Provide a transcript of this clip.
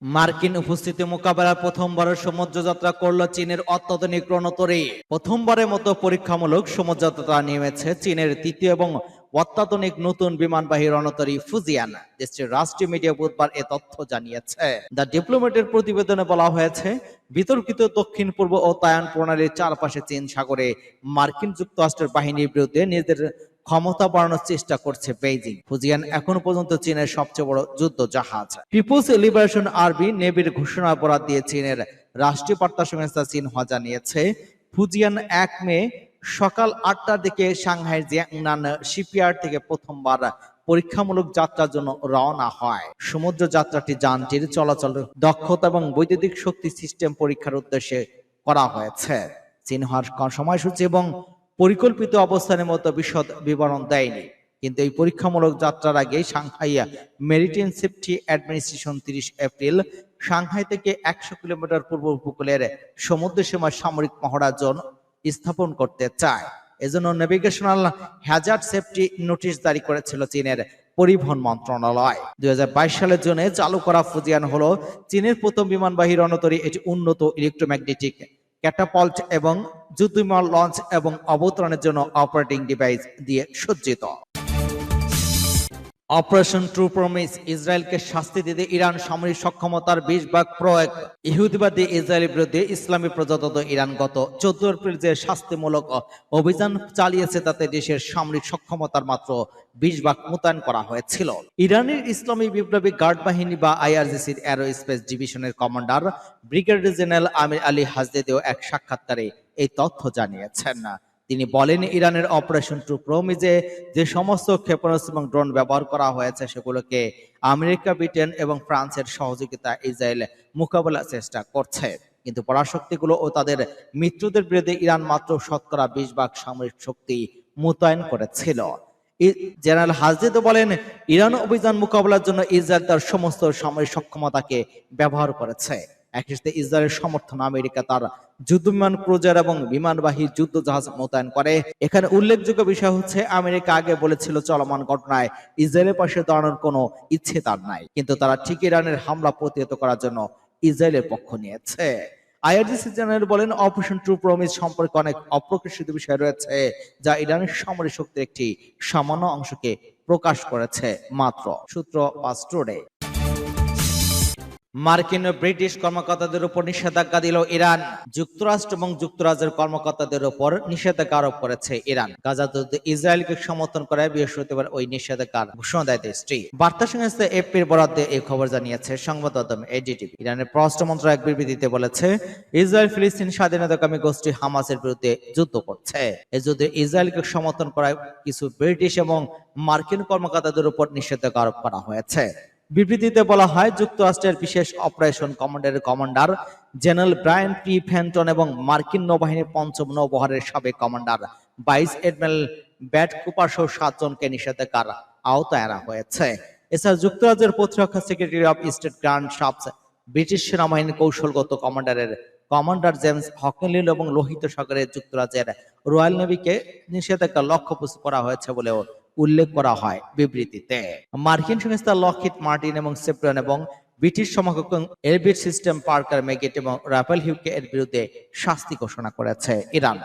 মার্কিন উপস্থিতি মোকাবেলায় প্রথমবারের সমুদ্রযাত্রা করল চীনের অত্যাধুনিক রণতরী। প্রথমবারের মতো পরীক্ষামূলক সমুদ্রযাত্রা নেমেছে চীনের তৃতীয় এবং অত্যাধুনিক নতুন বিমানবাহী রণতরী ফুজিয়ান। দেশটির রাষ্ট্রীয় মিডিয়া বুধবার এ তথ্য জানিয়েছে। দ্য ডিপ্লোম্যাটের প্রতিবেদনে বলা হয়েছে, বিতর্কিত দক্ষিণ পূর্ব ও তাইওয়ান প্রণালীর চারপাশে চীন সাগরে মার্কিন যুক্তরাষ্ট্রের বাহিনীর বিরুদ্ধে নিজেদের ক্ষমতা বাড়ানোর চেষ্টা করছে বেইজিং। ফুজিয়ান এখনো পর্যন্ত চীনের সবচেয়ে বড় যুদ্ধ জাহাজ। পিপুলস লিবারেশন আর্মি নেভির ঘোষণা বরাত দিয়ে চীনের রাষ্ট্রীয় বার্তা সংস্থা সিনহুয়া জানিয়েছে, ফুজিয়ান ১ মে সকাল ৮টার দিকে সাংহাই জিয়াংনান শিপইয়ার্ড থেকে প্রথমবার পরীক্ষামূলক যাত্রার জন্য রওনা হয়। সমুদ্র যাত্রাটি যানটির চলাচল দক্ষতা এবং বৈদ্যুতিক শক্তি সিস্টেম পরীক্ষার উদ্দেশ্যে করা হয়েছে। সিনহুয়ার সময়সূচি এবং পরিকল্পিত অবস্থানের মতো বিশদ বিবরণ দেয়নি, কিন্তু এই পরীক্ষামূলক যাত্রার আগে Shanghai maritime safety administration ৩০ April Shanghai থেকে ১০০ কিলোমিটার পূর্ব উপকূলের সমুদ্র সীমায় সামরিক মহড়া জোন স্থাপন করতে চায়। এজন্য নেভিগেশনাল হ্যাজার্ড সেফটি নোটিশ জারি করেছিল চীনের পরিবহন মন্ত্রণালয়। ২০২২ সালের জুনে চালু করা ফুজিয়ান হলো চীনের প্রথম বিমানবাহী রণতরী। এটি উন্নত ইলেকট্রোম্যাগনেটিক ক্যাটাপাল্ট এবং যুদ্ধবিমান লঞ্চ এবং অবতরণের জন্য অপারেটিং ডিভাইস দিয়ে সজ্জিত। অপারেশন ট্রু প্রমিস, ইসরায়েলকে শাস্তি দিতে ইরান সামরিক সক্ষমতার ২০ ভাগ প্রয়োগ। ইহুদিবাদী ইসরায়েলের বিরুদ্ধে ইসলামী প্রজাতন্ত্র ইরান গত ১৪ এপ্রিল যে শাস্তিমূলক অভিযান চালিয়েছে তাতে দেশের সামরিক সক্ষমতার মাত্র ২০ ভাগ মোতায়েন করা হয়েছিল। ইরানের ইসলামী বিপ্লবী গার্ড বাহিনী বা আইআরজিসির অ্যারোস্পেস ডিভিশনের কমান্ডার ব্রিগেডিয়ার জেনারেল আমির আলী হাজদেও এক সাক্ষাৎকারে এই তথ্য জানিয়েছেন। তিনি বলেন, ইরানের অপারেশন ট্রু প্রমিজে যে সমস্ত ক্ষেপণাস্ত্র এবং ড্রোন ব্যবহার করা হয়েছে সেগুলোকে আমেরিকা, ব্রিটেন এবং ফ্রান্সের সহযোগিতা ইসরায়েল মোকাবেলার চেষ্টা করছে, কিন্তু পরাশক্তিগুলো ও তাদের মিত্রদের বিরুদ্ধে ইরান মাত্র শতকরা ২০ ভাগ সামরিক শক্তি মোতায়েন করেছিল। জেনারেল হাজদেদ বলেন, ইরান অভিযান মোকাবেলার জন্য ইসরায়েল তার সমস্ত সামরিক সক্ষমতাকে ব্যবহার করেছে। একই সাথে ইসরায়েলের সমর্থন আমেরিকা তার যুদ্ধবিমান, ক্রুজার এবং বিমানবাহী যুদ্ধ জাহাজ মোতায়েন করে। এখানে উল্লেখযোগ্য বিষয় হচ্ছে, আমেরিকা আগে বলেছিল চলমান ঘটনায় ইসরায়েলের পাশে দাঁড়ানোর কোনো ইচ্ছে তার নাই, কিন্তু তারা ঠিক ইরানের হামলা প্রতিহত করার জন্য ইসরায়েলের পক্ষ নিয়েছে। আইআরজিসি জেনারেল বলেন, অপারেশন ট্রু প্রমিস সম্পর্কে অনেক অপ্রকাশিত বিষয় রয়েছে যা ইরানের সামরিক শক্তির একটি সামান্য অংশকে প্রকাশ করেছে মাত্র। সূত্র পাস্টোরে। মার্কিন ও ব্রিটিশ কর্মকর্তাদের উপর নিষেধাজ্ঞা দিল ইরান। যুক্তরাষ্ট্র এবং যুক্তরাজ্যের কর্মকর্তাদের উপর নিষেধাজ্ঞা আরোপ করেছে ইরান। গাজা যুদ্ধে ইসরায়েলকে সমর্থন করে বৃহস্পতিবার ওই নিষেধাজ্ঞার ঘোষণা দেয় দেশটি। বার্তা সংস্থা এফপির বরাদ্দে এই খবর জানিয়েছে সংবাদ মাধ্যম এডিটিভি। ইরানের পররাষ্ট্র মন্ত্রণালয় এক বিবৃতিতে বলেছে, ইসরায়েল ফিলিস্তিন স্বাধীনতাকামী গোষ্ঠী হামাসের বিরুদ্ধে যুদ্ধ করছে। এই যুদ্ধে ইসরায়েলকে সমর্থন করায় কিছু ব্রিটিশ এবং মার্কিন কর্মকর্তাদের উপর নিষেধাজ্ঞা আরোপ করা হয়েছে। বিবৃতিতে বলা হয়, যুক্তরাষ্ট্রের বিশেষ অপারেশন কমান্ডের commander general Brian P Fenton এবং মার্কিন নৌবাহিনীর ৫ম নৌবহরের সাবেক commander vice admiral bat Cooper সহ ৭ জনকে নিষেধাজ্ঞার আওতায় আনা হয়েছে। এছাড়া যুক্তরাজ্যের প্রতিরক্ষা secretary of state Grant Shapps, British সেনাবাহিনীর কৌশলগত কমান্ডার জেমস হকিনলিল এবং লোহিত সাগরের যুক্তরাজ্যের রয়্যাল নেভিকে নিষেধাজ্ঞা লক্ষ্যবস্তু করা হয়েছে বলেও উল্লেখ করা হয় বিবৃতিতে। মার্কিন সংস্থা লকহিড মার্টিন এবং সেপ্টন এবং ব্রিটিশ সমকক্ষ এলবিট সিস্টেম, পার্কার ম্যাগেট এবং রাফেল হিউকে এর বিরুদ্ধে শাস্তি ঘোষণা করেছে ইরান।